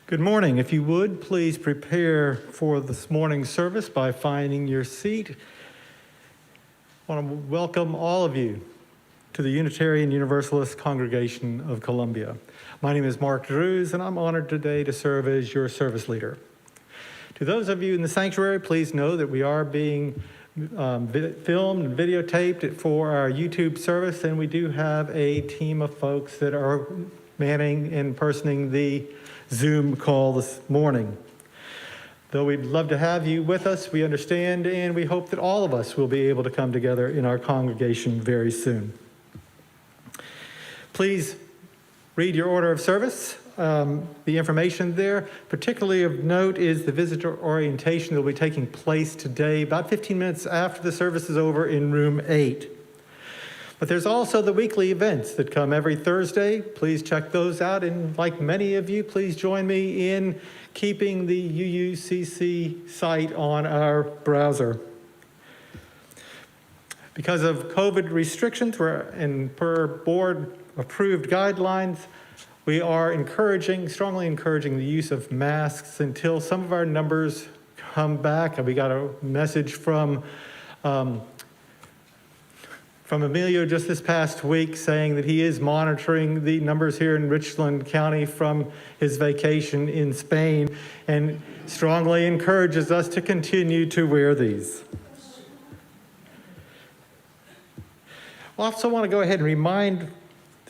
Good morning. If you would, please prepare for this morning's service by finding your seat. I want to welcome all of you to the Unitarian Universalist Congregation of Columbia. My name is Mark Drews, and I'm honored today to serve as your service leader. To those of you in the sanctuary, please know that we are being filmed and videotaped for our YouTube service, and we do have a team of folks that are manning and personing the Zoom call this morning. Though we'd love to have you with us, we understand and we hope that all of us will be able to come together in our congregation very soon. Please read your order of service. The information there, particularly of note, is the visitor orientation that will be taking place today, about 15 minutes after the service is over in room 8. But there's also the weekly events that come every Thursday. Please check those out. And like many of you, please join me in keeping the UUCC site on our browser. Because of COVID restrictions and per board approved guidelines, we are strongly encouraging the use of masks until some of our numbers come back. We got a message from Emilio just this past week saying that he is monitoring the numbers here in Richland County from his vacation in Spain and strongly encourages us to continue to wear these. I also want to go ahead and remind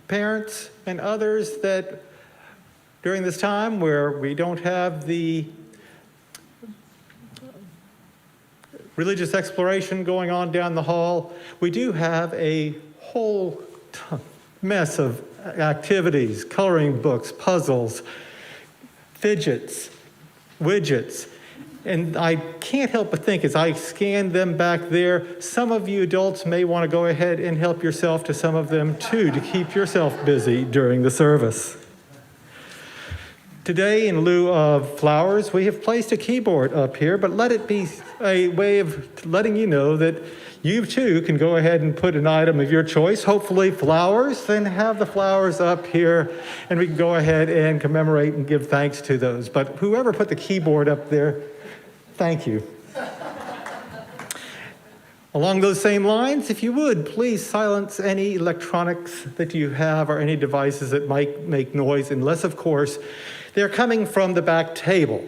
parents and others that during this time where we don't have the religious exploration going on down the hall, we do have a whole mess of activities, coloring books, puzzles, fidgets, widgets. And I can't help but think as I scan them back there, some of you adults may want to go ahead and help yourself to some of them too, to keep yourself busy during the service. Today, in lieu of flowers, we have placed a keyboard up here, but let it be a way of letting you know that you too can go ahead and put an item of your choice, hopefully flowers, then have the flowers up here, and we can go ahead and commemorate and give thanks to those. But whoever put the keyboard up there, thank you. Along those same lines, if you would, please silence any electronics that you have or any devices that might make noise, unless, of course, they're coming from the back table.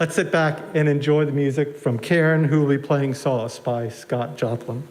Let's sit back and enjoy the music from Karen, who will be playing Solace by Scott Joplin.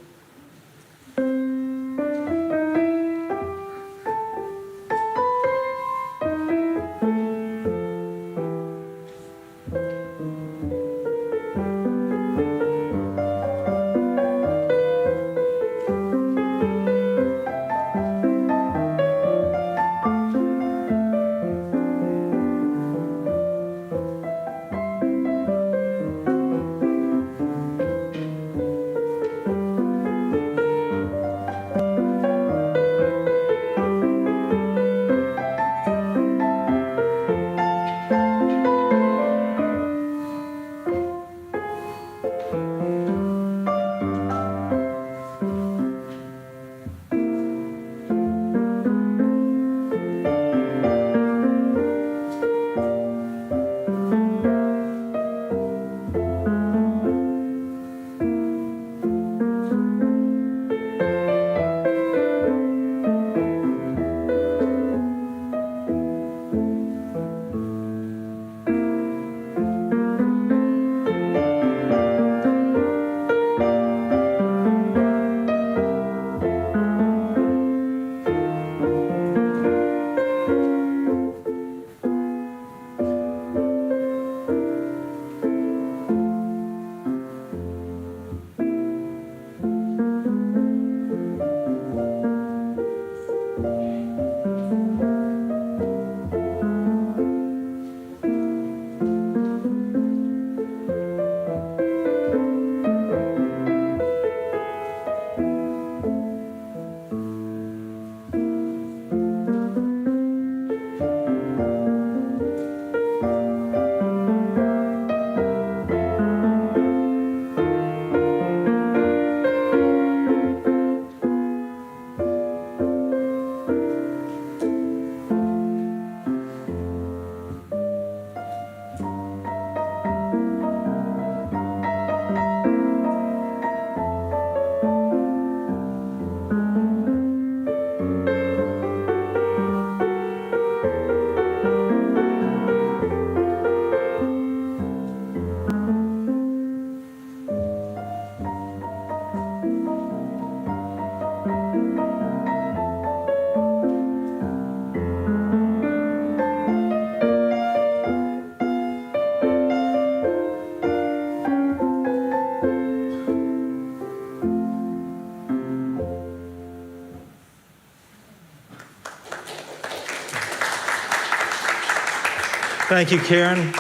Thank you, Karen.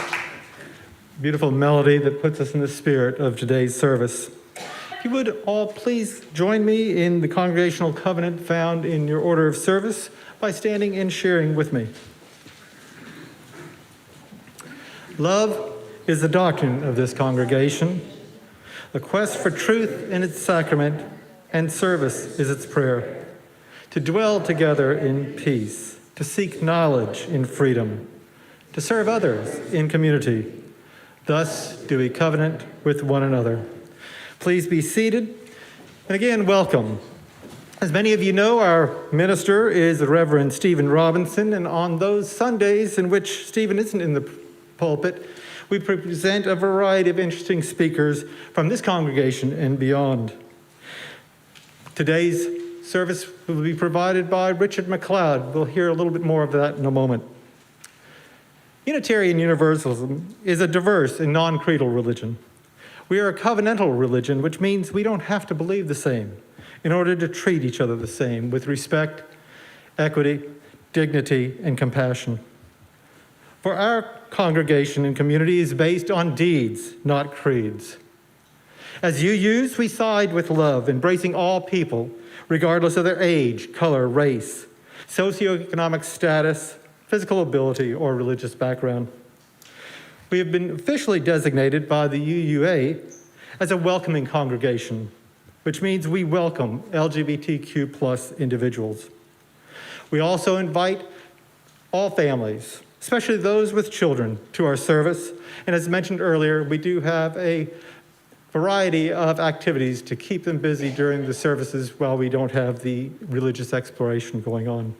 Beautiful melody that puts us in the spirit of today's service. If you would all please join me in the congregational covenant found in your order of service by standing and sharing with me. Love is the doctrine of this congregation. The quest for truth in its sacrament and service is its prayer. To dwell together in peace, to seek knowledge in freedom, to serve others in community. Thus do we covenant with one another. Please be seated. And again, welcome. As many of you know, our minister is the Reverend Stephen Robinson, and on those Sundays in which Stephen isn't in the pulpit, we present a variety of interesting speakers from this congregation and beyond. Today's service will be provided by Richard McLeod. We'll hear a little bit more of that in a moment. Unitarian Universalism is a diverse and non-creedal religion. We are a covenantal religion, which means we don't have to believe the same in order to treat each other the same with respect, equity, dignity, and compassion. For our congregation and community is based on deeds, not creeds. As UUs, we side with love, embracing all people, regardless of their age, color, race, socioeconomic status, physical ability, or religious background. We have been officially designated by the UUA as a welcoming congregation, which means we welcome LGBTQ+ individuals. We also invite all families, especially those with children, to our service. And as mentioned earlier, we do have a variety of activities to keep them busy during the services while we don't have the religious exploration going on.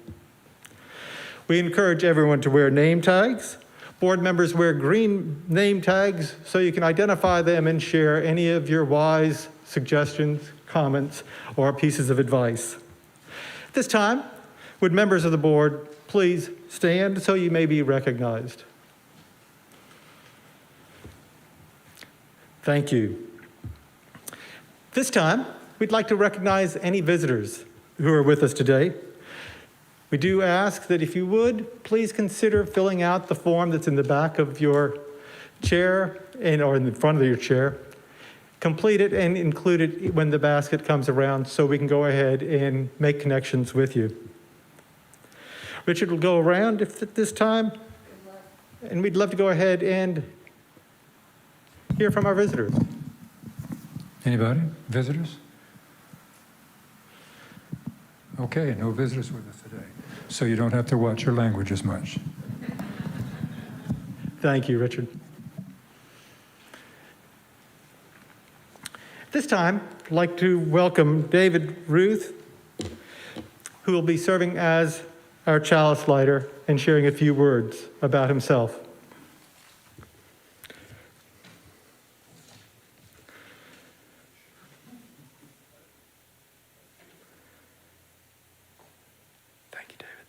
We encourage everyone to wear name tags. Board members wear green name tags so you can identify them and share any of your wise suggestions, comments, or pieces of advice. This time, would members of the board please stand so you may be recognized. Thank you. This time, we'd like to recognize any visitors who are with us today. We do ask that if you would, please consider filling out the form that's in the back of your chair or in the front of your chair. Complete it and include it when the basket comes around so we can go ahead and make connections with you. Richard will go around at this time, and we'd love to go ahead and hear from our visitors. Anybody? Visitors? Okay, no visitors with us today. So you don't have to watch your language as much. Thank you, Richard. This time, I'd like to welcome David Ruth, who will be serving as our chalice lighter and sharing a few words about himself. Thank you, David.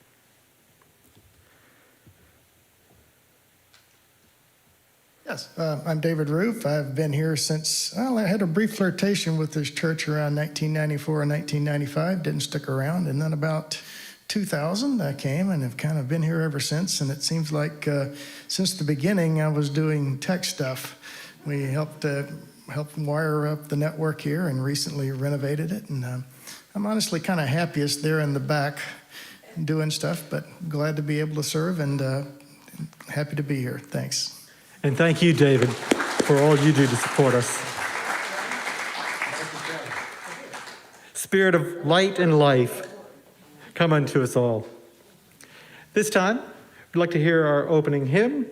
Yes, I'm David Ruth. I've been here since, I had a brief flirtation with this church around 1994 and 1995, didn't stick around, and then about 2000 I came and have kind of been here ever since, and it seems like since the beginning I was doing tech stuff. We helped wire up the network here and recently renovated it, and I'm honestly kind of happiest there in the back doing stuff, but glad to be able to serve and happy to be here. Thanks. And thank you, David, for all you do to support us. Spirit of light and life, come unto us all. This time, we'd like to hear our opening hymn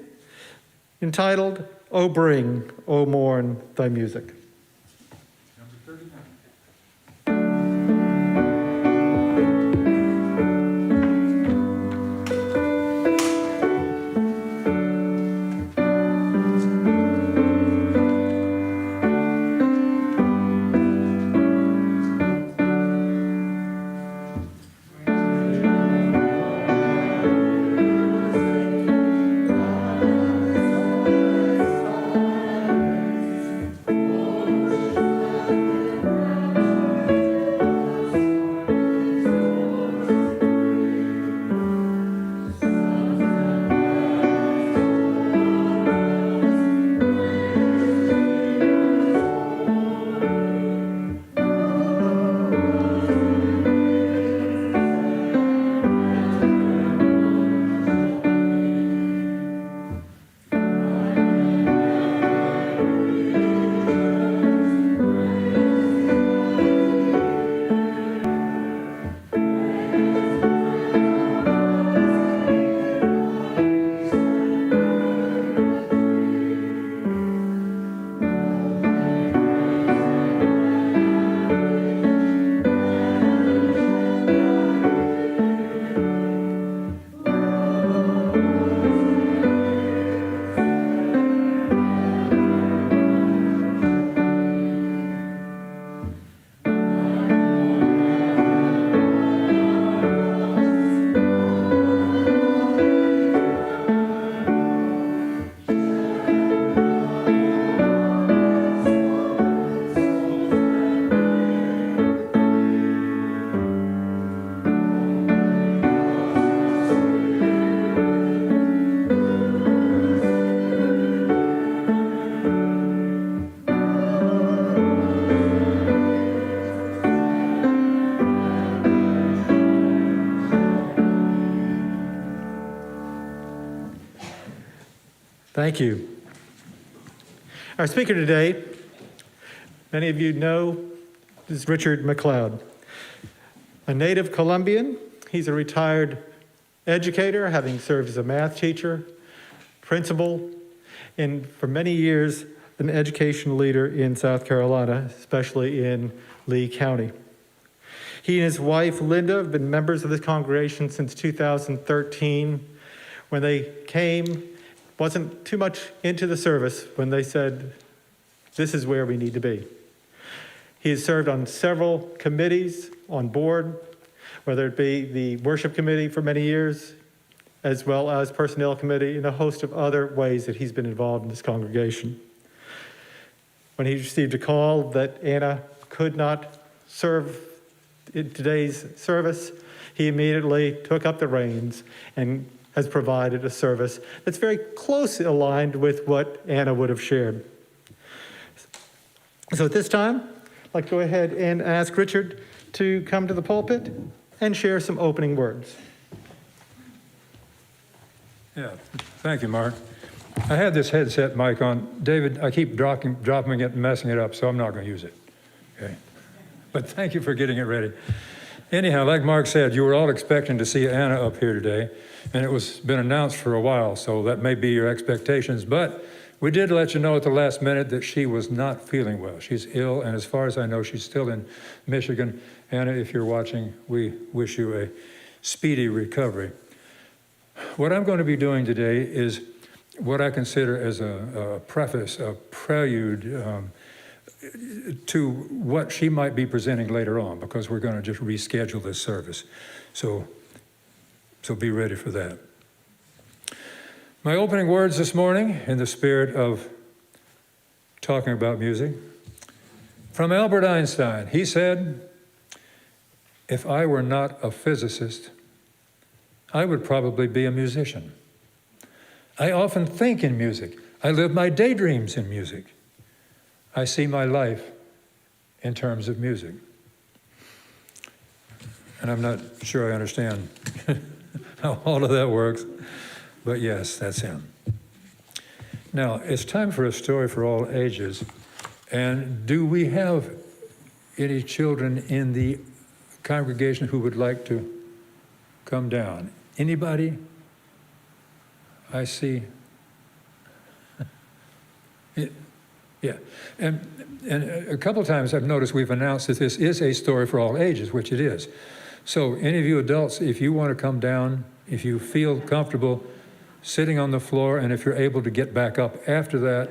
entitled, O Bring, O Mourn Thy Music. Oh Thank you. Our speaker today, many of you know, is Richard McLeod. A native Colombian, he's a retired educator, having served as a math teacher, principal, and for many years, an education leader in South Carolina, especially in Lee County. He and his wife, Linda, have been members of this congregation since 2013. When they came, wasn't too much into the service when they said, this is where we need to be. He has served on several committees on board, whether it be the worship committee for many years, as well as personnel committee, and a host of other ways that he's been involved in this congregation. When he received a call that Anna could not serve in today's service, he immediately took up the reins and has provided a service that's very closely aligned with what Anna would have shared. So at this time, I'd like to go ahead and ask Richard to come to the pulpit and share some opening words. Yeah, thank you, Mark. I had this headset mic on. David, I keep dropping it and messing it up, so I'm not going to use it. Okay. But thank you for getting it ready. Anyhow, like Mark said, you were all expecting to see Anna up here today, and it was been announced for a while, so that may be your expectations. But we did let you know at the last minute that she was not feeling well. She's ill, and as far as I know, she's still in Michigan. Anna, if you're watching, we wish you a speedy recovery. What I'm going to be doing today is what I consider as a preface, a prelude to what she might be presenting later on, because we're going to just reschedule this service. So be ready for that. My opening words this morning, in the spirit of talking about music, from Albert Einstein. He said, "If I were not a physicist, I would probably be a musician. I often think in music. I live my daydreams in music. I see my life in terms of music." And I'm not sure I understand how all of that works, but yes, that's him. Now, it's time for a story for all ages. And do we have any children in the congregation who would like to come down? Anybody? I see. Yeah, and a couple of times I've noticed we've announced that this is a story for all ages, which it is. So any of you adults, if you want to come down, if you feel comfortable sitting on the floor, and if you're able to get back up after that,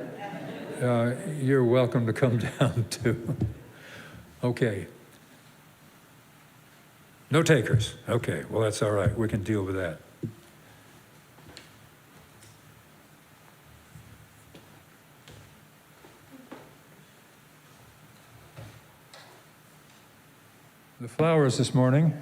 you're welcome to come down too. Okay. No takers. Okay, well, that's all right. We can deal with that. The flowers this morning,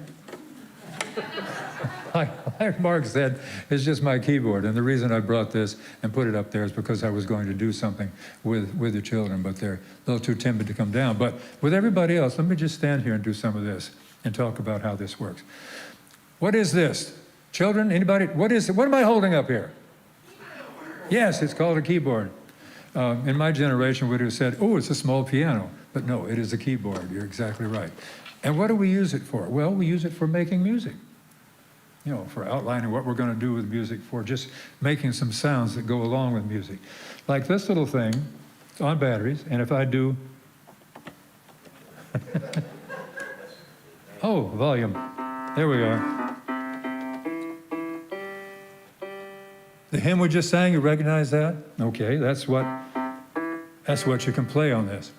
like Mark said, is just my keyboard. And the reason I brought this and put it up there is because I was going to do something with the children, but they're a little too timid to come down. But with everybody else, let me just stand here and do some of this and talk about how this works. What is this? Children, anybody? What is it? What am I holding up here? Yes, it's called a keyboard. In my generation, we would have said, oh, it's a small piano. But no, it is a keyboard. You're exactly right. And what do we use it for? Well, we use it for making music. You know, for outlining what we're going to do with music, for just making some sounds that go along with music. Like this little thing, it's on batteries, and if I do... Oh, volume. There we are. The hymn we just sang, you recognize that? Okay, that's what you can play on this.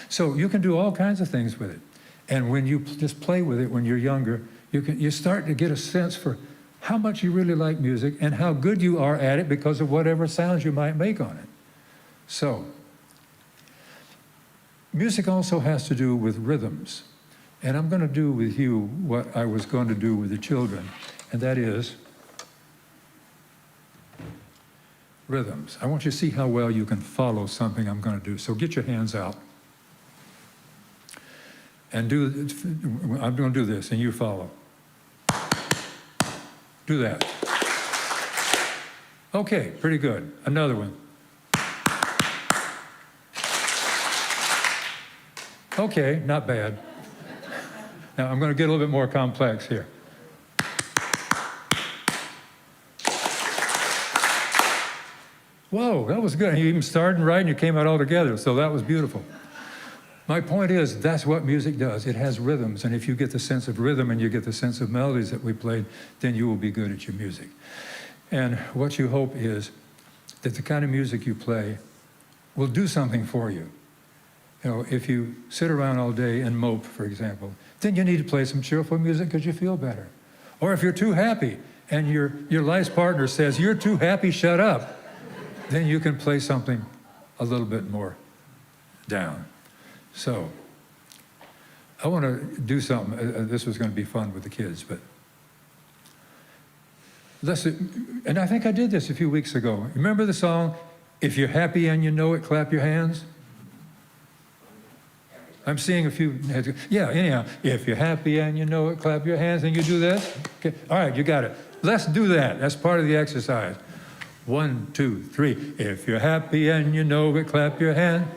So you can do all kinds of things with it. And when you just play with it when you're younger, you start to get a sense for how much you really like music and how good you are at it because of whatever sounds you might make on it. So, music also has to do with rhythms. And I'm going to do with you what I was going to do with the children, and that is rhythms. I want you to see how well you can follow something I'm going to do. So get your hands out. And I'm going to do this, and you follow. Do that. Okay, pretty good. Another one. Okay, not bad. Now I'm going to get a little bit more complex here. Whoa, that was good. You even started right and you came out all together, so that was beautiful. My point is, that's what music does. It has rhythms, and if you get the sense of rhythm and you get the sense of melodies that we played, then you will be good at your music. And what you hope is that the kind of music you play will do something for you. You know, if you sit around all day and mope, for example, then you need to play some cheerful music because you feel better. Or if you're too happy and your life's partner says, "You're too happy, shut up," then you can play something a little bit more down. So, I want to do something. This was going to be fun with the kids, but and I think I did this a few weeks ago. Remember the song, "If You're Happy and You Know It, Clap Your Hands"? I'm seeing a few heads. Yeah, anyhow, if you're happy and you know it, clap your hands, and you do this. Okay, all right, you got it. Let's do that. That's part of the exercise. 1, 2, 3. If you're happy and you know it, clap your hands.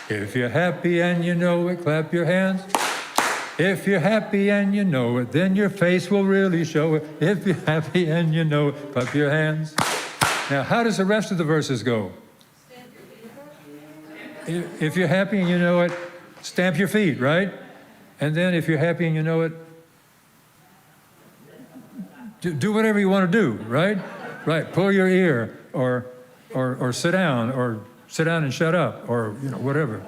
If you're happy and you know it, clap your hands. If you're happy and you know it, then your face will really show it. If you're happy and you know it, clap your hands. Now, how does the rest of the verses go? If you're happy and you know it, stamp your feet, right? And then if you're happy and you know it, do whatever you want to do, right? Right, pull your ear or sit down and shut up or, you know, whatever.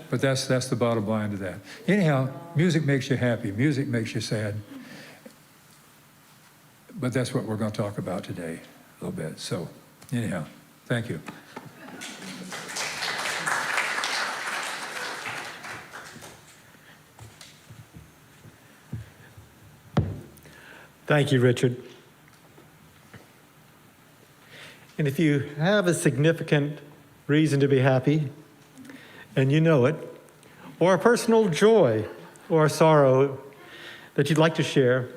But that's the bottom line to that. Anyhow, music makes you happy. Music makes you sad. But that's what we're going to talk about today a little bit. So anyhow, thank you. Thank you, Richard. And if you have a significant reason to be happy, and you know it, or a personal joy or sorrow that you'd like to share,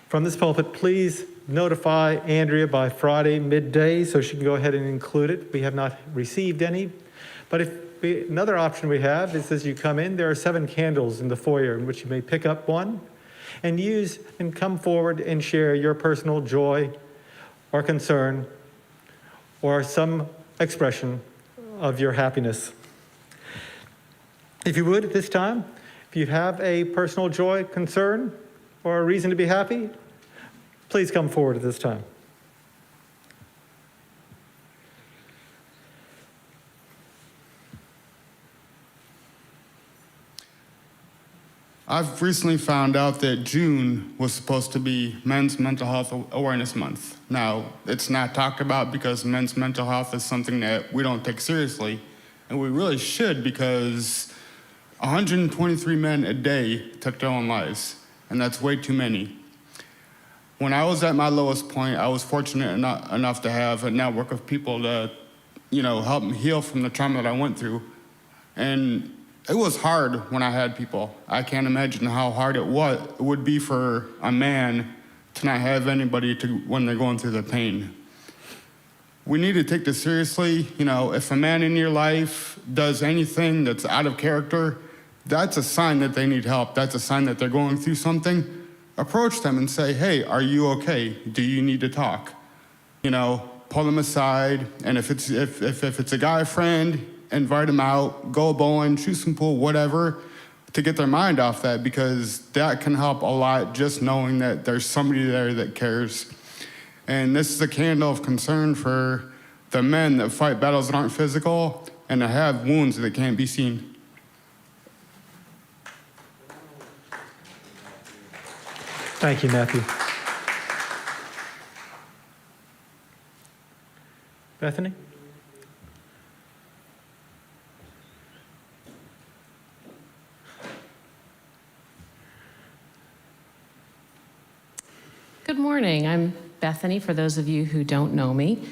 from this pulpit, please notify Andrea by Friday midday so she can go ahead and include it. We have not received any. But another option we have is as you come in, there are 7 candles in the foyer in which you may pick up one and use and come forward and share your personal joy or concern or some expression of your happiness. If you would at this time, if you have a personal joy, concern, or a reason to be happy, please come forward at this time. I've recently found out that June was supposed to be Men's Mental Health Awareness Month. Now, it's not talked about because men's mental health is something that we don't take seriously, and we really should, because 123 men a day took their own lives, and that's way too many. When I was at my lowest point, I was fortunate enough to have a network of people to, help me heal from the trauma that I went through. And it was hard when I had people. I can't imagine how hard it would be for a man to not have anybody when they're going through the pain. We need to take this seriously. If a man in your life does anything that's out of character, that's a sign that they need help. That's a sign that they're going through something. Approach them and say, "Hey, are you okay? Do you need to talk?" Pull them aside. And if it's a guy friend, invite them out, go bowling, shoot some pool, whatever, to get their mind off that, because that can help a lot, just knowing that there's somebody there that cares. And this is a candle of concern for the men that fight battles that aren't physical and that have wounds that can't be seen. Thank you, Matthew. Bethany? Good morning. I'm Bethany, for those of you who don't know me.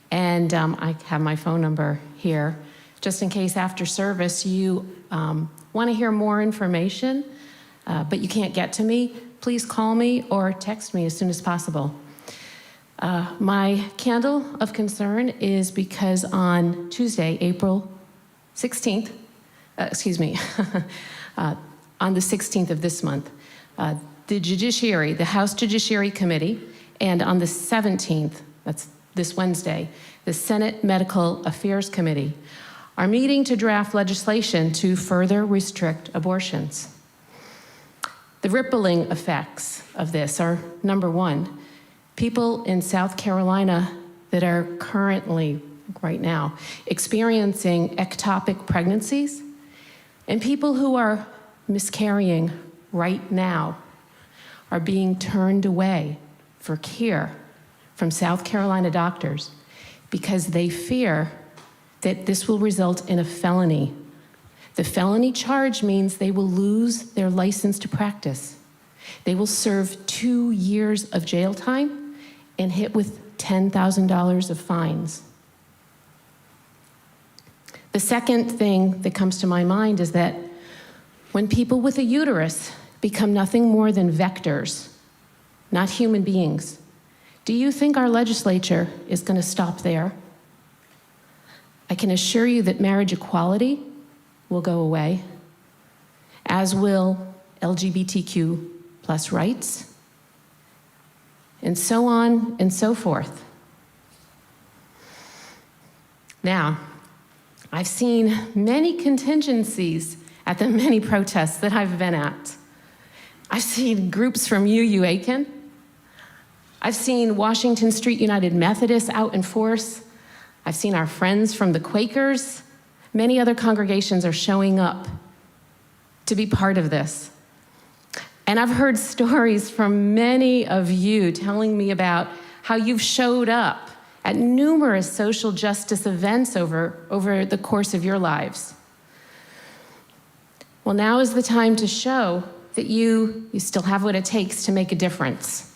And I have my phone number here, just in case after service you want to hear more information, but you can't get to me. Please call me or text me as soon as possible. My candle of concern is because on Tuesday, April 16th, on the 16th of this month, the House Judiciary Committee, and on the 17th, that's this Wednesday, the Senate Medical Affairs Committee are meeting to draft legislation to further restrict abortions. The rippling effects of this are, number one, people in South Carolina that are currently, right now, experiencing ectopic pregnancies, and people who are miscarrying right now are being turned away for care from South Carolina doctors because they fear that this will result in a felony. The felony charge means they will lose their license to practice. They will serve 2 years of jail time and hit with $10,000 of fines. The second thing that comes to my mind is that when people with a uterus become nothing more than vectors, not human beings, do you think our legislature is going to stop there? I can assure you that marriage equality will go away, as will LGBTQ plus rights, and so on and so forth. Now, I've seen many contingencies at the many protests that I've been at. I've seen groups from UU-Aiken. I've seen Washington Street United Methodists out in force. I've seen our friends from the Quakers. Many other congregations are showing up to be part of this. And I've heard stories from many of you telling me about how you've showed up at numerous social justice events over the course of your lives. Well, now is the time to show that you still have what it takes to make a difference.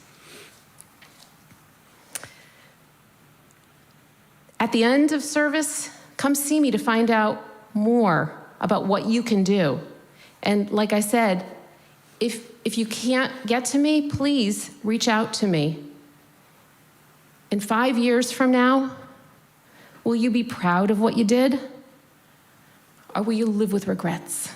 At the end of service, come see me to find out more about what you can do. And like I said, if you can't get to me, please reach out to me. In 5 years from now, will you be proud of what you did? Or will you live with regrets?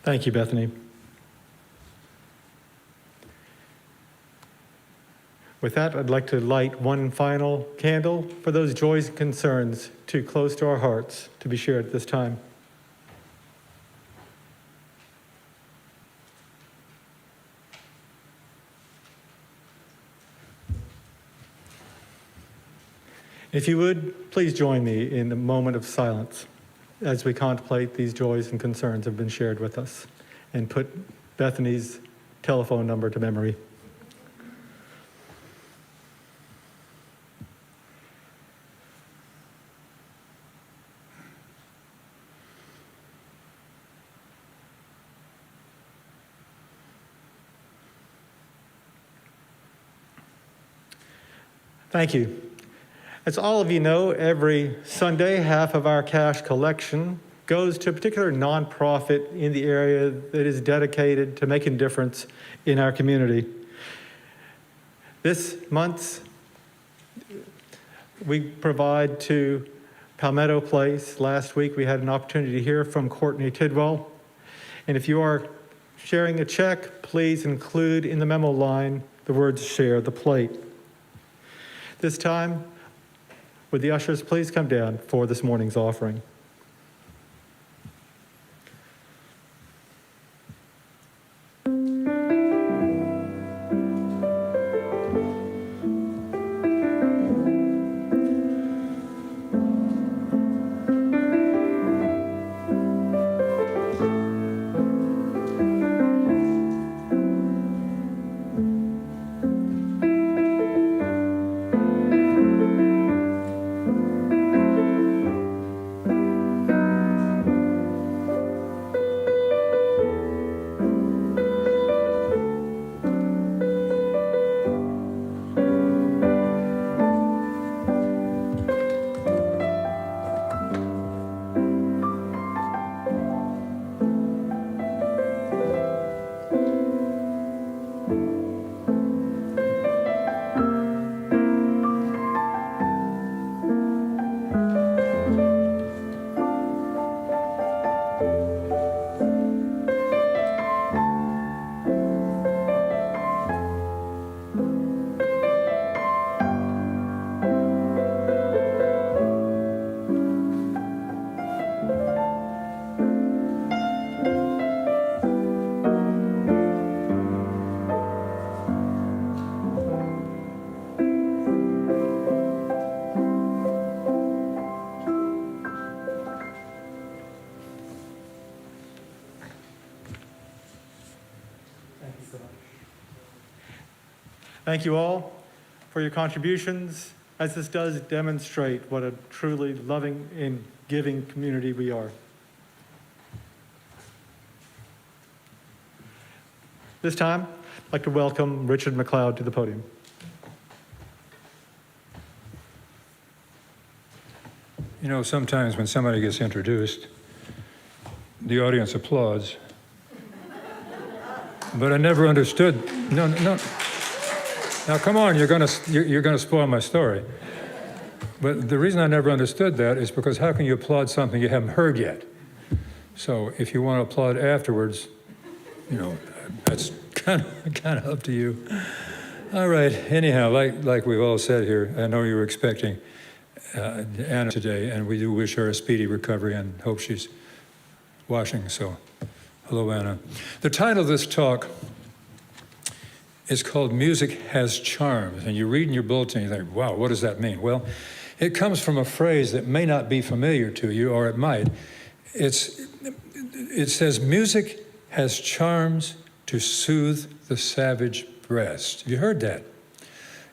Thank you, Bethany. With that, I'd like to light one final candle for those joys and concerns too close to our hearts to be shared at this time. If you would, please join me in a moment of silence as we contemplate these joys and concerns that have been shared with us and put Bethany's telephone number to memory. Thank you. As all of you know, every Sunday, half of our cash collection goes to a particular nonprofit in the area that is dedicated to making a difference in our community. This month, we provide to Palmetto Place. Last week, we had an opportunity to hear from Courtney Tidwell. And if you are sharing a check, please include in the memo line the words "share the plate." This time, would the ushers please come down for this morning's offering? Thank you all for your contributions, as this does demonstrate what a truly loving and giving community we are. This time, I'd like to welcome Richard McLeod to the podium. You know, sometimes when somebody gets introduced, the audience applauds. But I never understood. No. Now, come on, you're gonna spoil my story. But the reason I never understood that is because how can you applaud something you haven't heard yet? So if you want to applaud afterwards, you know, that's kind of up to you. All right. Anyhow, like we've all said here, I know you were expecting Anna today, and we do wish her a speedy recovery and hope she's washing. So, hello, Anna. The title of this talk is called "Music Has Charms," and you read in your bulletin, you think, "Wow, what does that mean?" Well, it comes from a phrase that may not be familiar to you, or it might. It says, "Music has charms to soothe the savage breast." Have you heard that?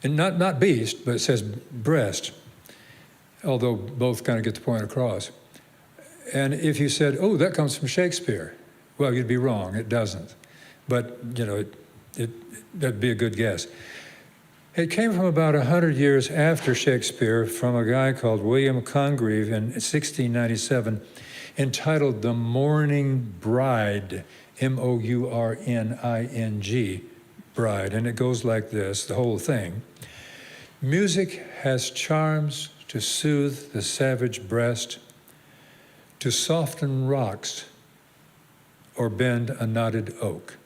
And not beast, but it says breast, although both kind of get the point across. And if you said, "Oh, that comes from Shakespeare," well, you'd be wrong. It doesn't. But, you know, that'd be a good guess. It came from about 100 years after Shakespeare, from a guy called William Congreve in 1697, entitled "The Mourning Bride," M-O-U-R-N-I-N-G, bride. And it goes like this, the whole thing. "Music has charms to soothe the savage breast, to soften rocks or bend a knotted oak."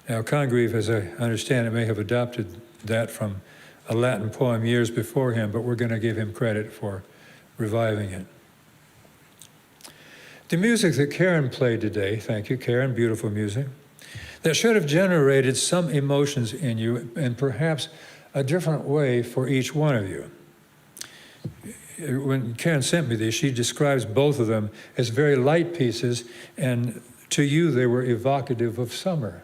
Now, Congreve, as I understand it, may have adopted that from a Latin poem years before him, but we're going to give him credit for reviving it. The music that Karen played today, thank you, Karen, beautiful music, that should have generated some emotions in you, and perhaps a different way for each one of you. When Karen sent me these, she describes both of them as very light pieces, and to you they were evocative of summer.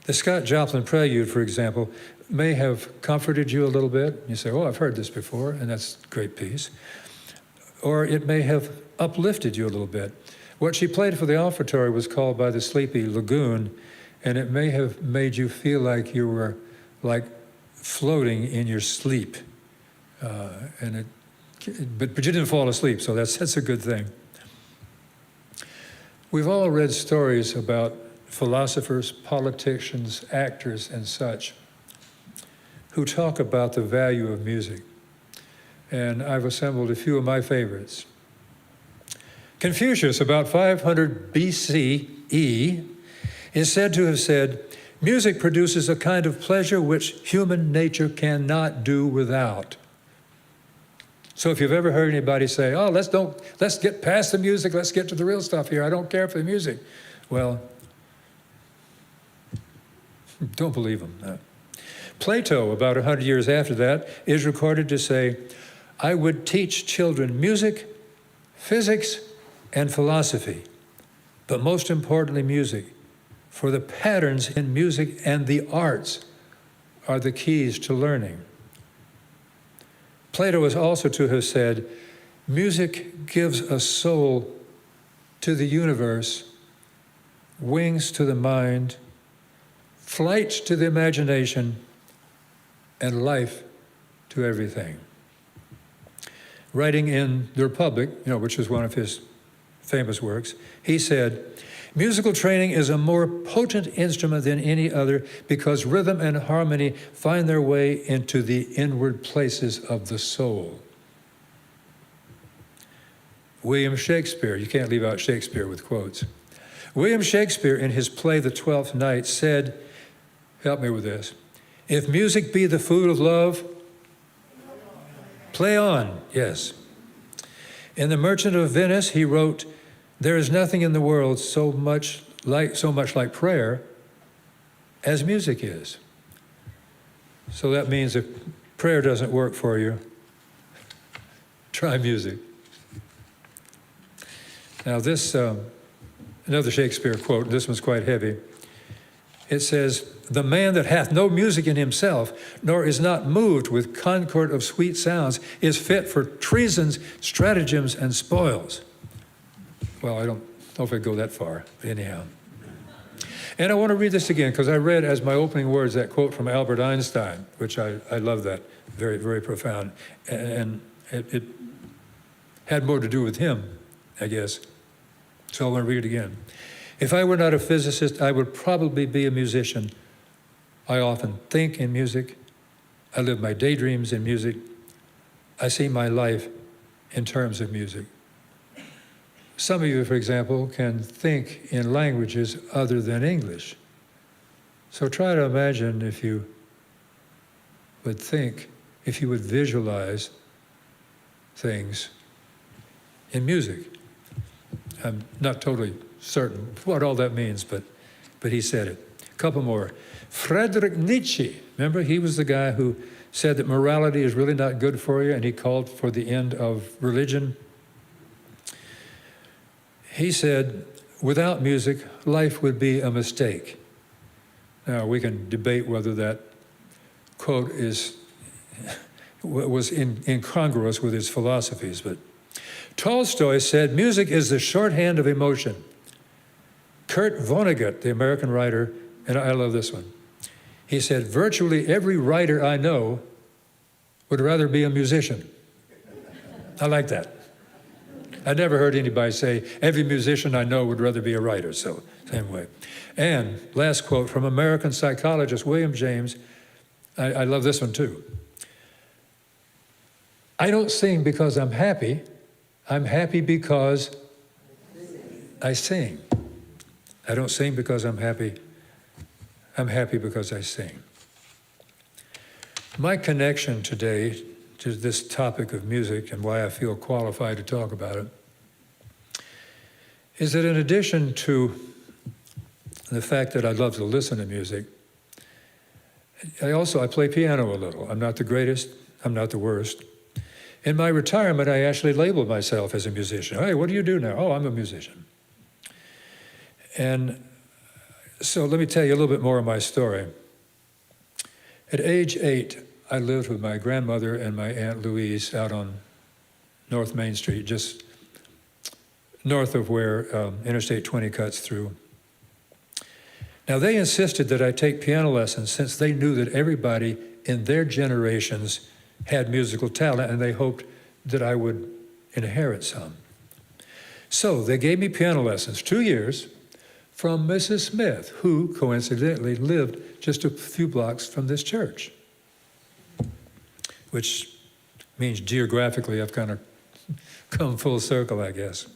The Scott Joplin Prelude, for example, may have comforted you a little bit. You say, "Oh, I've heard this before," and that's a great piece. Or it may have uplifted you a little bit. What she played for the offertory was called "By the Sleepy Lagoon," and it may have made you feel like you were like floating in your sleep. But you didn't fall asleep, so that's a good thing. We've all read stories about philosophers, politicians, actors, and such who talk about the value of music. And I've assembled a few of my favorites. Confucius, about 500 BCE, is said to have said, "Music produces a kind of pleasure which human nature cannot do without." So if you've ever heard anybody say, "Oh, let's get past the music, let's get to the real stuff here, I don't care for the music," well, don't believe them. Plato, about 100 years after that, is recorded to say, "I would teach children music, physics, and philosophy, but most importantly music, for the patterns in music and the arts are the keys to learning." Plato is also to have said, "Music gives a soul to the universe, wings to the mind, flight to the imagination, and life to everything." Writing in The Republic, which is one of his famous works, he said, "Musical training is a more potent instrument than any other because rhythm and harmony find their way into the inward places of the soul." William Shakespeare, you can't leave out Shakespeare with quotes. William Shakespeare, in his play The Twelfth Night, said, help me with this, "If music be the food of love, play on," yes. In The Merchant of Venice, he wrote, "There is nothing in the world so much like prayer as music is." So that means if prayer doesn't work for you, try music. Now this, another Shakespeare quote, this one's quite heavy. It says, the man that hath no music in himself, nor is not moved with concord of sweet sounds, is fit for treasons, stratagems, and spoils. Well, I don't know if I go that far, but anyhow. And I want to read this again, because I read as my opening words that quote from Albert Einstein, which I love that, very, very profound. And it had more to do with him, I guess. So I want to read it again. If I were not a physicist, I would probably be a musician. I often think in music. I live my daydreams in music. I see my life in terms of music. Some of you, for example, can think in languages other than English. So try to imagine if you would think, if you would visualize things in music. I'm not totally certain what all that means, but he said it. A couple more. Friedrich Nietzsche, remember, he was the guy who said that morality is really not good for you, and he called for the end of religion. He said, without music, life would be a mistake. Now, we can debate whether that quote was incongruous with his philosophies, but Tolstoy said, music is the shorthand of emotion. Kurt Vonnegut, the American writer, and I love this one, he said, virtually every writer I know would rather be a musician. I like that. I never heard anybody say, every musician I know would rather be a writer, so same way. And last quote from American psychologist William James, I love this one too. I don't sing because I'm happy because I sing. I don't sing because I'm happy because I sing. My connection today to this topic of music and why I feel qualified to talk about it is that in addition to the fact that I love to listen to music, I play piano a little. I'm not the greatest, I'm not the worst. In my retirement, I actually labeled myself as a musician. Hey, what do you do now? Oh, I'm a musician. And so let me tell you a little bit more of my story. At age 8, I lived with my grandmother and my Aunt Louise out on North Main Street, just north of where Interstate 20 cuts through. Now, they insisted that I take piano lessons since they knew that everybody in their generations had musical talent, and they hoped that I would inherit some. So they gave me piano lessons, 2 years, from Mrs. Smith, who coincidentally lived just a few blocks from this church, which means geographically I've kind of come full circle, I guess.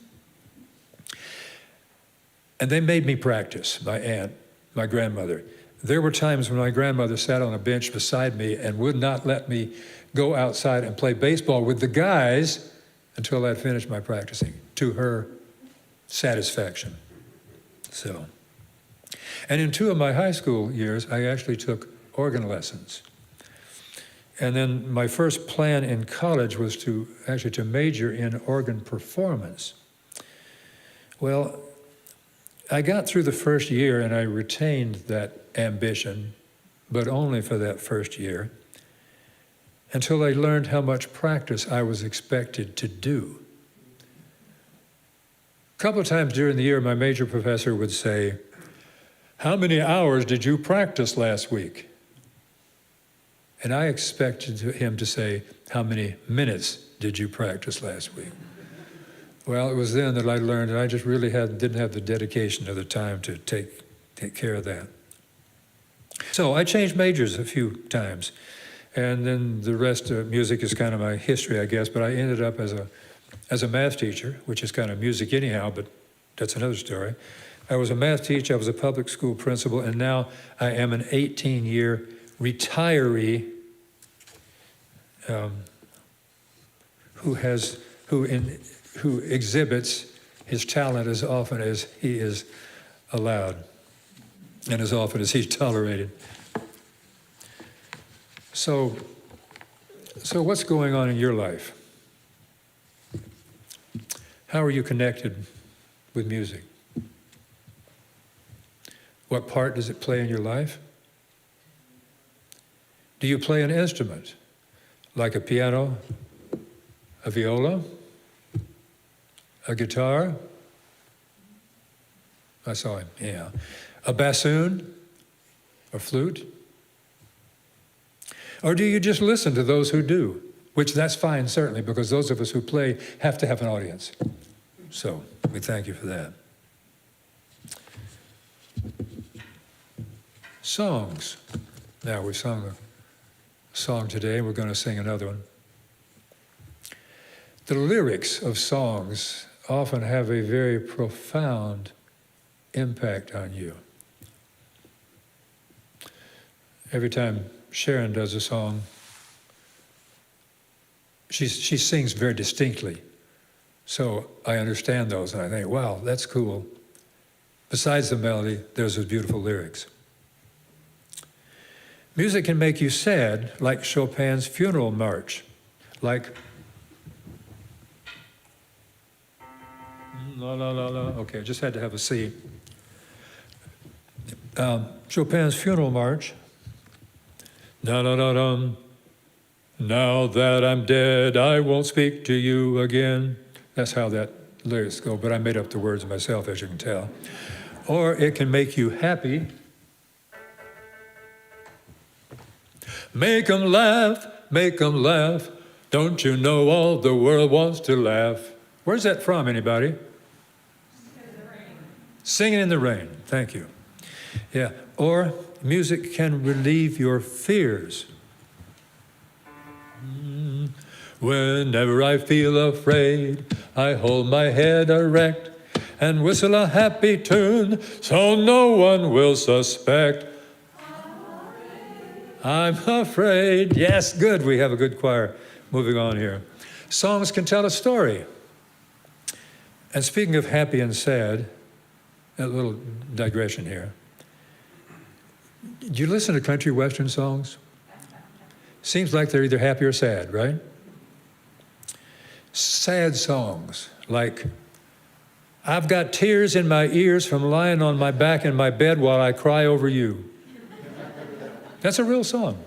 And they made me practice, my aunt, my grandmother. There were times when my grandmother sat on a bench beside me and would not let me go outside and play baseball with the guys until I'd finished my practicing, to her satisfaction. So, and in 2 of my high school years, I actually took organ lessons. And then my first plan in college was to major in organ performance. Well, I got through the first year and I retained that ambition, but only for that first year, until I learned how much practice I was expected to do. A couple of times during the year, my major professor would say, how many hours did you practice last week? And I expected him to say, how many minutes did you practice last week? Well, it was then that I learned that I just really didn't have the dedication or the time to take care of that. So I changed majors a few times. And then the rest of music is kind of my history, I guess. But I ended up as a math teacher, which is kind of music anyhow, but that's another story. I was a math teacher, I was a public school principal, and now I am an 18-year retiree who exhibits his talent as often as he is allowed and as often as he's tolerated. So what's going on in your life? How are you connected with music? What part does it play in your life? Do you play an instrument, like a piano, a viola, a guitar? I saw him, yeah. A bassoon, a flute? Or do you just listen to those who do? Which that's fine, certainly, because those of us who play have to have an audience. So we thank you for that. Songs. Now we sung a song today, and we're going to sing another one. The lyrics of songs often have a very profound impact on you. Every time Sharon does a song, she sings very distinctly. So I understand those, and I think, wow, that's cool. Besides the melody, there's those beautiful lyrics. Music can make you sad, like Chopin's funeral march, like la la la la. Okay, just had to have a C. Chopin's funeral march. Da da da dum. Now that I'm dead, I won't speak to you again. That's how that lyrics go, but I made up the words myself, as you can tell. Or it can make you happy. Make 'em laugh, make 'em laugh. Don't you know all the world wants to laugh? Where's that from, anybody? Singing in the Rain. Thank you. Yeah. Or music can relieve your fears. Whenever I feel afraid, I hold my head erect and whistle a happy tune so no one will suspect. I'm afraid. Yes, good. We have a good choir. Moving on here. Songs can tell a story. And speaking of happy and sad, a little digression here. Do you listen to country western songs? Seems like they're either happy or sad, right? Sad songs, like, I've got tears in my ears from lying on my back in my bed while I cry over you. That's a real song.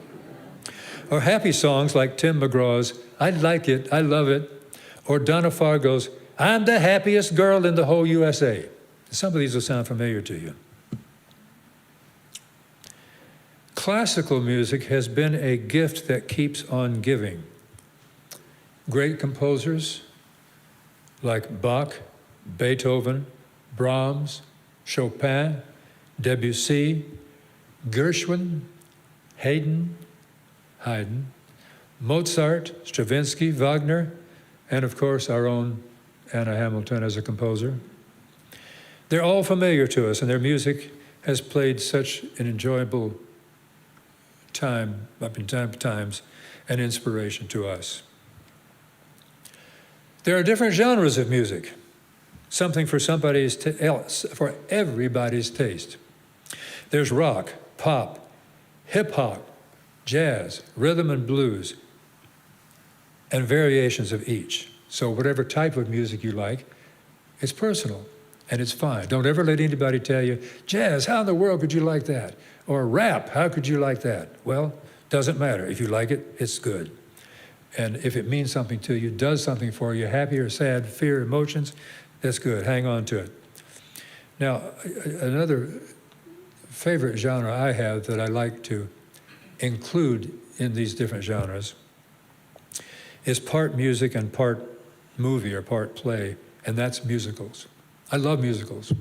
Or happy songs like Tim McGraw's, I like it, I love it. Or Donna Fargo's, I'm the happiest girl in the whole USA. Some of these will sound familiar to you. Classical music has been a gift that keeps on giving. Great composers like Bach, Beethoven, Brahms, Chopin, Debussy, Gershwin, Haydn, Mozart, Stravinsky, Wagner, and of course our own Anna Hamilton as a composer. They're all familiar to us, and their music has played such an enjoyable time, up in times, and inspiration to us. There are different genres of music, something for for everybody's taste. There's rock, pop, hip hop, jazz, rhythm and blues, and variations of each. So whatever type of music you like, it's personal and it's fine. Don't ever let anybody tell you, jazz, how in the world could you like that? Or rap, how could you like that? Well, doesn't matter. If you like it, it's good. And if it means something to you, does something for you, happy or sad, fear, emotions, that's good. Hang on to it. Now, another favorite genre I have that I like to include in these different genres is part music and part movie or part play, and that's musicals. I love musicals.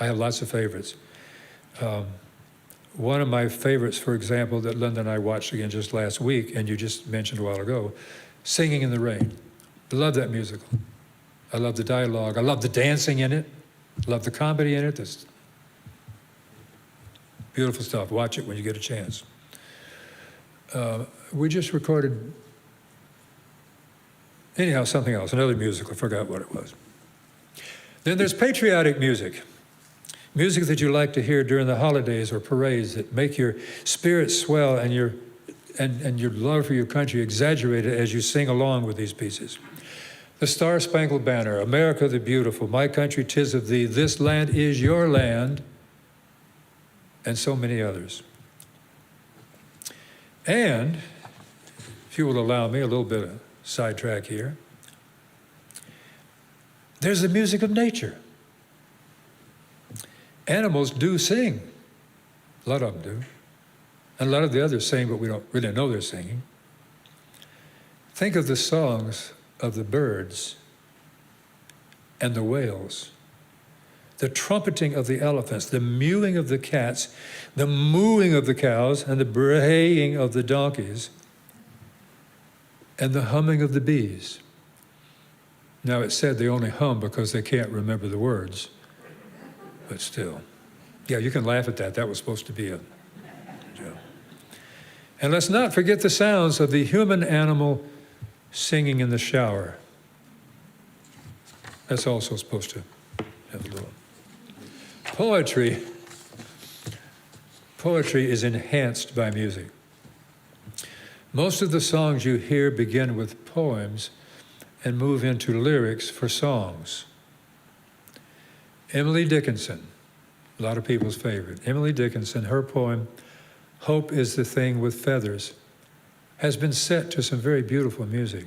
I have lots of favorites. One of my favorites, for example, that Linda and I watched again just last week, and you just mentioned a while ago, Singing in the Rain. I love that musical. I love the dialogue. I love the dancing in it. I love the comedy in it. That's beautiful stuff. Watch it when you get a chance. We just recorded, anyhow, something else, another musical. I forgot what it was. Then there's patriotic music. Music that you like to hear during the holidays or parades that make your spirit swell and your love for your country exaggerated as you sing along with these pieces. The Star Spangled Banner, America the Beautiful, My Country 'Tis of Thee, This Land is Your Land. and so many others. And, if you will allow me a little bit of sidetrack here, there's the music of nature. Animals do sing. A lot of them do. And a lot of the others sing, but we don't really know they're singing. Think of the songs of the birds and the whales, the trumpeting of the elephants, the mewing of the cats, the mooing of the cows, and the braying of the donkeys, and the humming of the bees. Now, it's said they only hum because they can't remember the words, but still. Yeah, you can laugh at that. That was supposed to be a joke. And let's not forget the sounds of the human animal singing in the shower. That's also supposed to have a little. Poetry is enhanced by music. Most of the songs you hear begin with poems and move into lyrics for songs. Emily Dickinson, a lot of people's favorite. Emily Dickinson, her poem, Hope is the Thing with Feathers, has been set to some very beautiful music.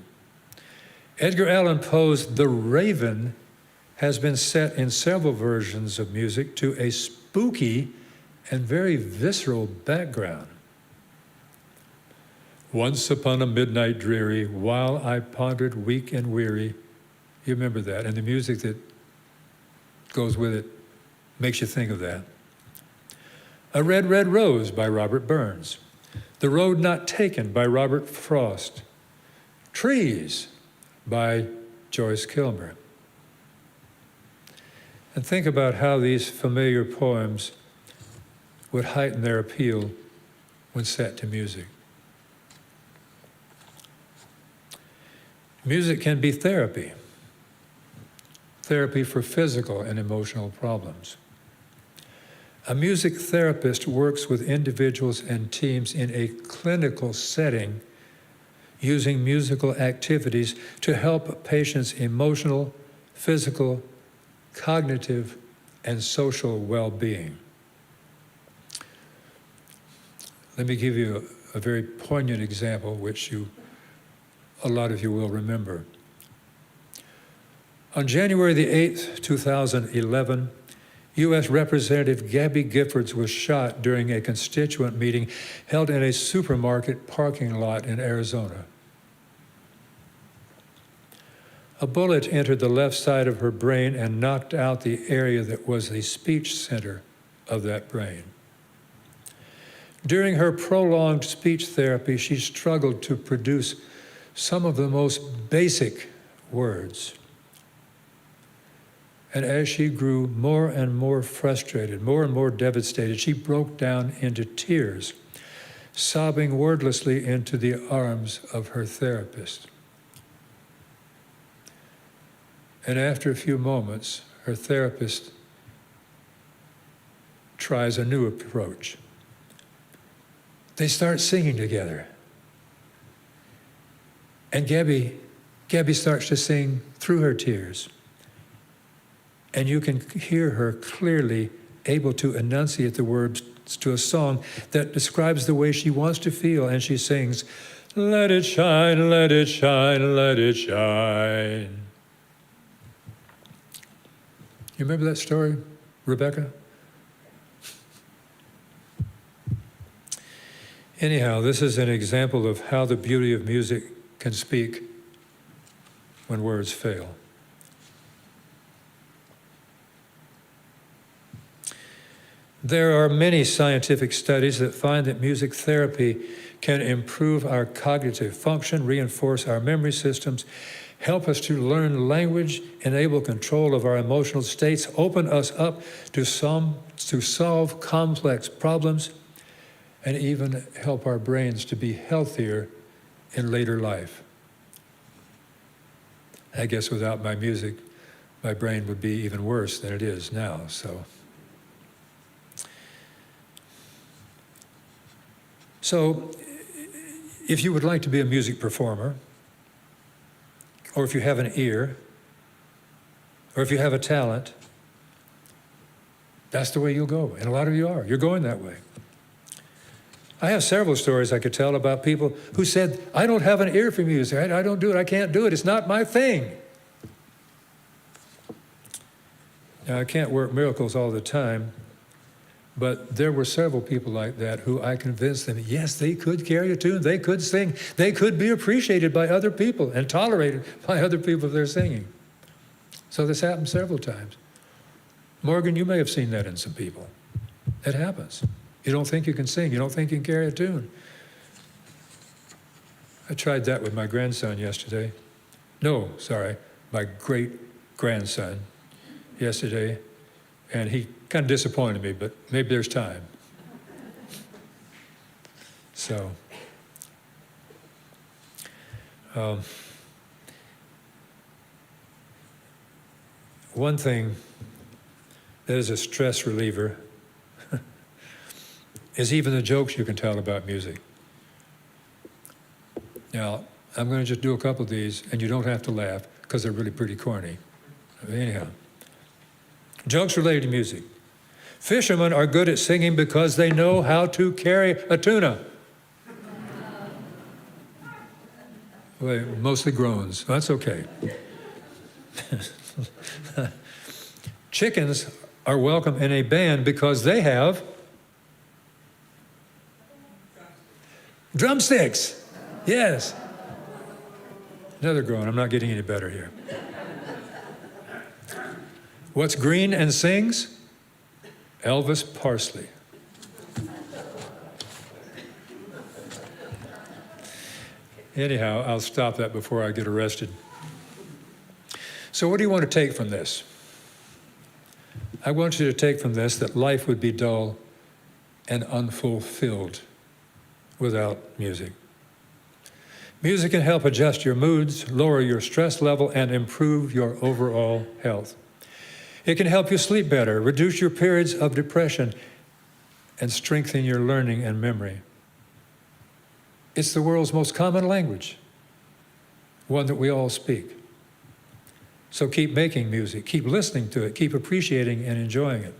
Edgar Allan Poe's The Raven has been set in several versions of music to a spooky and very visceral background. Once upon a midnight dreary, while I pondered weak and weary, you remember that, and the music that goes with it makes you think of that. A Red, Red Rose by Robert Burns. The Road Not Taken by Robert Frost. Trees by Joyce Kilmer. And think about how these familiar poems would heighten their appeal when set to music. Music can be therapy for physical and emotional problems. A music therapist works with individuals and teams in a clinical setting using musical activities to help patients' emotional, physical, cognitive, and social well-being. Let me give you a very poignant example, which a lot of you will remember. On January the 8th, 2011, U.S. Representative Gabby Giffords was shot during a constituent meeting held in a supermarket parking lot in Arizona. A bullet entered the left side of her brain and knocked out the area that was the speech center of that brain. During her prolonged speech therapy, she struggled to produce some of the most basic words. And as she grew more and more frustrated, more and more devastated, she broke down into tears, sobbing wordlessly into the arms of her therapist. And after a few moments, her therapist tries a new approach. They start singing together. And Gabby starts to sing through her tears. And you can hear her clearly able to enunciate the words to a song that describes the way she wants to feel. And she sings, "Let it shine, let it shine, let it shine." You remember that story, Rebecca? Anyhow, this is an example of how the beauty of music can speak when words fail. There are many scientific studies that find that music therapy can improve our cognitive function, reinforce our memory systems, help us to learn language, enable control of our emotional states, open us up to solve complex problems, and even help our brains to be healthier in later life. I guess without my music, my brain would be even worse than it is now, So if you would like to be a music performer, or if you have an ear, or if you have a talent, That's the way you'll go. And a lot of you are. You're going that way. I have several stories I could tell about people who said, I don't have an ear for music. I don't do it. I can't do it. It's not my thing. Now, I can't work miracles all the time, but there were several people like that who I convinced them, yes, they could carry a tune. They could sing. They could be appreciated by other people and tolerated by other people if they're singing. So this happened several times. Morgan, you may have seen that in some people. It happens. You don't think you can sing. You don't think you can carry a tune. I tried that with my grandson yesterday. No, sorry, my great-grandson yesterday, and he kind of disappointed me, but maybe there's time. So, one thing that is a stress reliever is even the jokes you can tell about music. Now, I'm going to just do a couple of these, and you don't have to laugh, because they're really pretty corny. Anyhow, jokes related to music. Fishermen are good at singing because they know how to carry a tuna. Well, mostly groans. That's okay. Chickens are welcome in a band because they have drumsticks. Yes. Another groan. I'm not getting any better here. What's green and sings? Elvis Parsley. Anyhow, I'll stop that before I get arrested. So what do you want to take from this? I want you to take from this that life would be dull and unfulfilled without music. Music can help adjust your moods, lower your stress level, and improve your overall health. It can help you sleep better, reduce your periods of depression, and strengthen your learning and memory. It's the world's most common language, one that we all speak. So keep making music, keep listening to it, keep appreciating and enjoying it.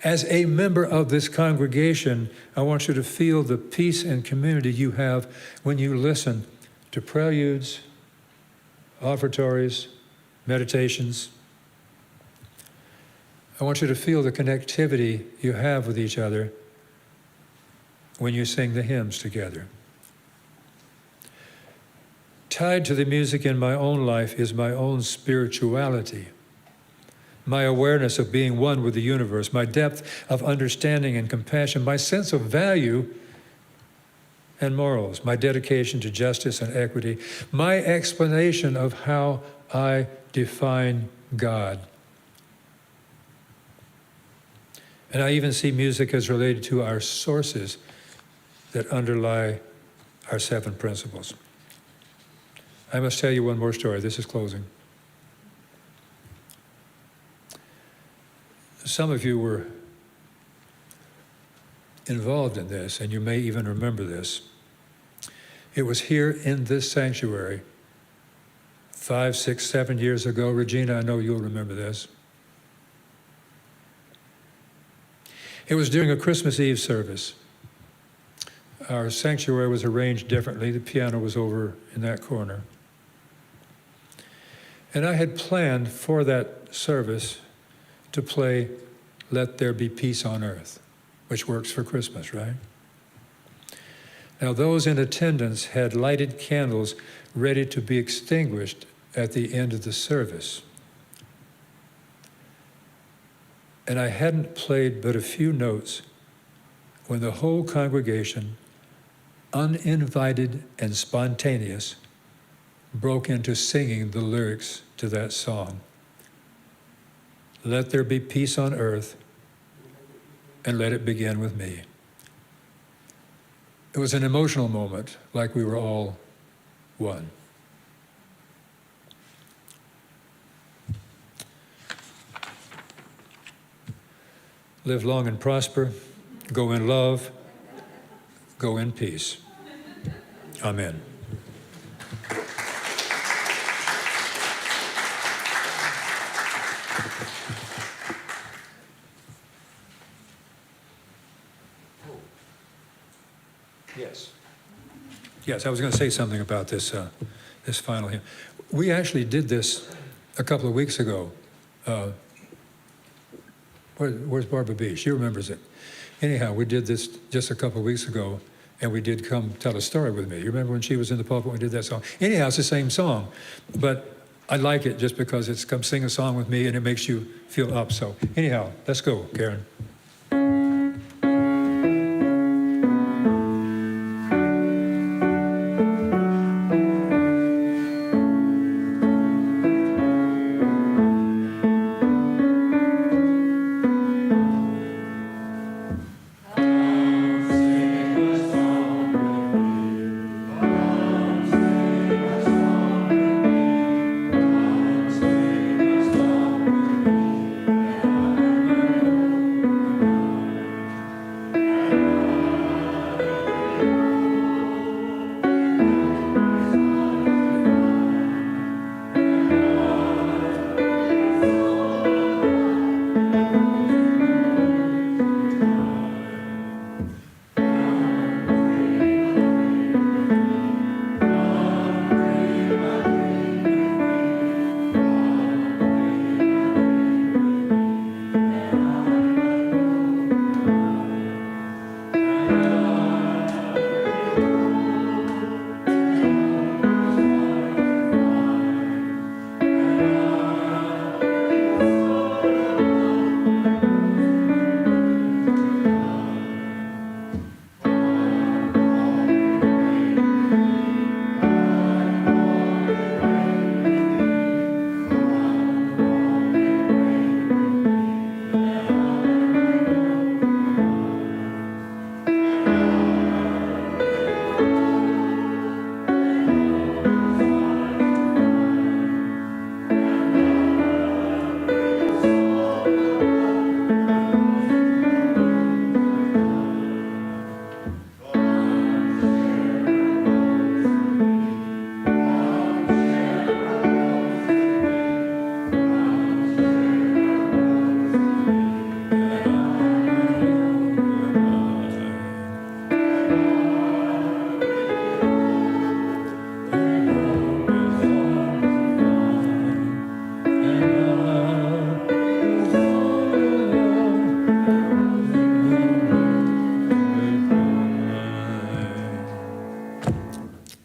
As a member of this congregation, I want you to feel the peace and community you have when you listen to preludes, offertories, meditations. I want you to feel the connectivity you have with each other when you sing the hymns together. Tied to the music in my own life is my own spirituality, my awareness of being one with the universe, my depth of understanding and compassion, my sense of value and morals, my dedication to justice and equity, my explanation of how I define God. And I even see music as related to our sources that underlie our 7 principles. I must tell you one more story. This is closing. Some of you were involved in this, and you may even remember this. It was here in this sanctuary 5, 6, 7 years ago. Regina, I know you'll remember this. It was during a Christmas Eve service. Our sanctuary was arranged differently. The piano was over in that corner. And I had planned for that service to play Let There Be Peace on Earth, which works for Christmas, right? Now, those in attendance had lighted candles ready to be extinguished at the end of the service. And I hadn't played but a few notes when the whole congregation, uninvited and spontaneous, broke into singing the lyrics to that song. Let there be peace on earth, and let it begin with me. It was an emotional moment, like we were all one. Live long and prosper, go in love, go in peace. Amen. Yes, I was going to say something about this, this final hymn. We actually did this a couple of weeks ago. Where's Barbara B? She remembers it. Anyhow, we did this just a couple of weeks ago, and we did Come Tell a Story with Me. You remember when she was in the pulpit when we did that song? Anyhow, it's the same song, but I like it just because it's Come Sing a Song with Me, and it makes you feel up. So anyhow, let's go, Karen.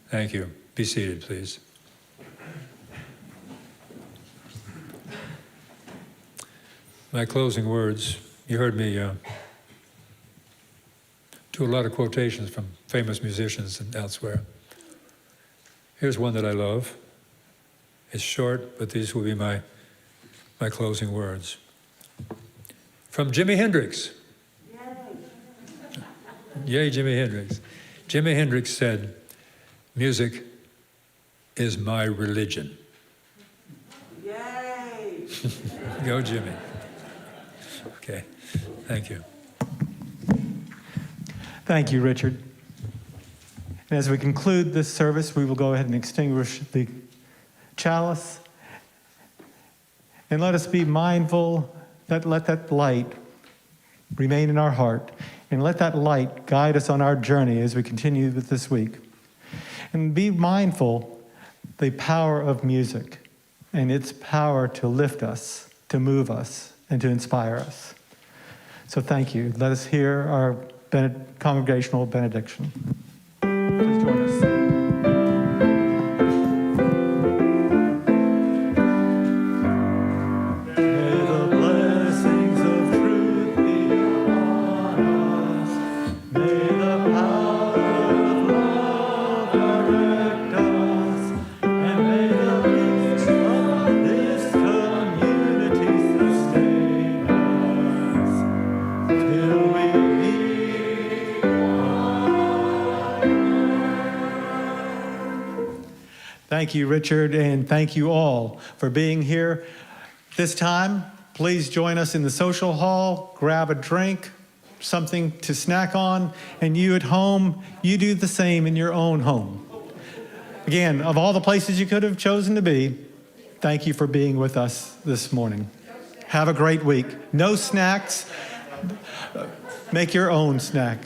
Thank you. Be seated, please. My closing words, you heard me do a lot of quotations from famous musicians and elsewhere. Here's one that I love. It's short, but these will be my closing words. From Jimi Hendrix. Yay, Jimi Hendrix. Jimi Hendrix said, "Music is my religion." Yay! Go, Jimmy. Okay, thank you. Thank you, Richard. And as we conclude this service, we will go ahead and extinguish the chalice. And let us be mindful that let that light remain in our heart, and let that light guide us on our journey as we continue with this week. And be mindful the power of music and its power to lift us, to move us, and to inspire us. So thank you. Let us hear our congregational benediction. Please join us. Thank you, Richard, and thank you all for being here. This time, please join us in the social hall, grab a drink, something to snack on, and you at home, you do the same in your own home. Again, of all the places you could have chosen to be, thank you for being with us this morning. Have a great week. No snacks. Make your own snack.